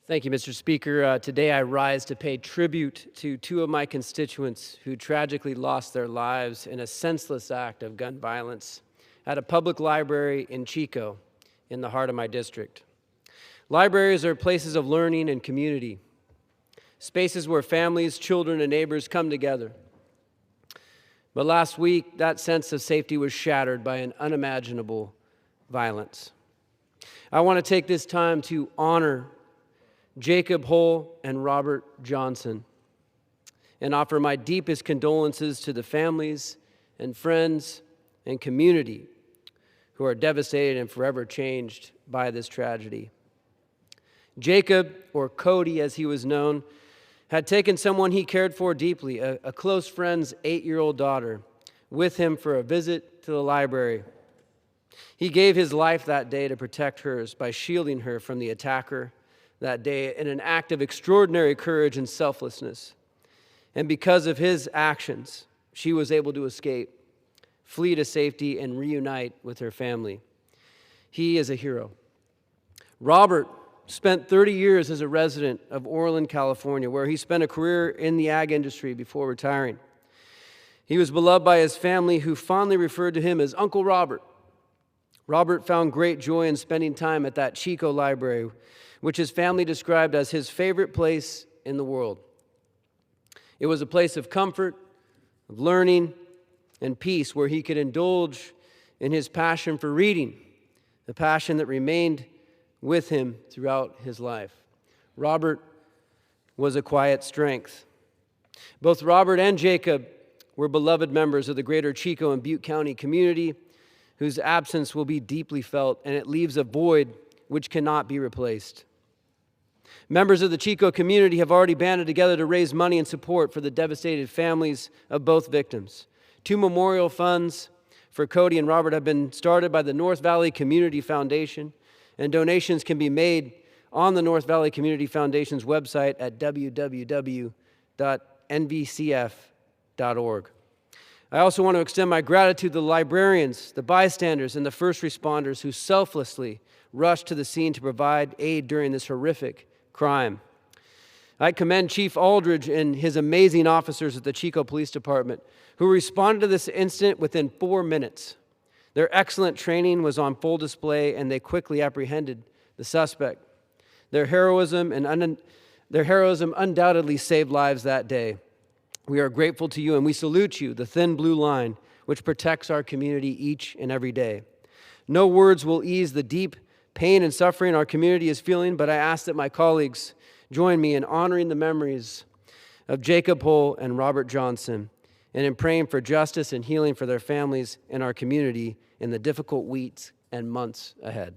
Thank you, Mr. Speaker. Today I rise to pay tribute to two of my constituents who tragically lost their lives in a senseless act of gun violence at a public library in Chico, in the heart of my district. Libraries are places of learning and community, spaces where families, children, and neighbors come together. But last week, that sense of safety was shattered by an unimaginable violence. I want to take this time to honor Jacob Hull and Robert Johnson and offer my deepest condolences to the families and friends and community who are devastated and forever changed by this tragedy. Jacob, or Cody as he was known, had taken someone he cared for deeply, a close friend's 8-year-old daughter, with him for a visit to the library. He gave his life that day to protect hers by shielding her from the attacker that day in an act of extraordinary courage and selflessness. And because of his actions, she was able to escape, flee to safety, and reunite with her family. He is a hero. Robert spent 30 years as a resident of Orland, California, where he spent a career in the ag industry before retiring. He was beloved by his family, who fondly referred to him as Uncle Robert. Robert found great joy in spending time at that Chico Library, which his family described as his favorite place in the world. It was a place of comfort, of learning, and peace, where he could indulge in his passion for reading, the passion that remained with him throughout his life. Robert was a quiet strength. Both Robert and Jacob were beloved members of the greater Chico and Butte County community, whose absence will be deeply felt, and it leaves a void which cannot be replaced. Members of the Chico community have already banded together to raise money and support for the devastated families of both victims. 2 memorial funds for Cody and Robert have been started by the North Valley Community Foundation, and donations can be made on the North Valley Community Foundation's website at www.nvcf.org. I also want to extend my gratitude to the librarians, the bystanders, and the first responders who selflessly rushed to the scene to provide aid during this horrific crime. I commend Chief Aldridge and his amazing officers at the Chico Police Department who responded to this incident within 4 minutes. Their excellent training was on full display, and they quickly apprehended the suspect. Their heroism undoubtedly saved lives that day. We are grateful to you, and we salute you, the thin blue line which protects our community each and every day. No words will ease the deep pain and suffering our community is feeling, but I ask that my colleagues join me in honoring the memories of Jacob Hull and Robert Johnson, and in praying for justice and healing for their families and our community in the difficult weeks and months ahead.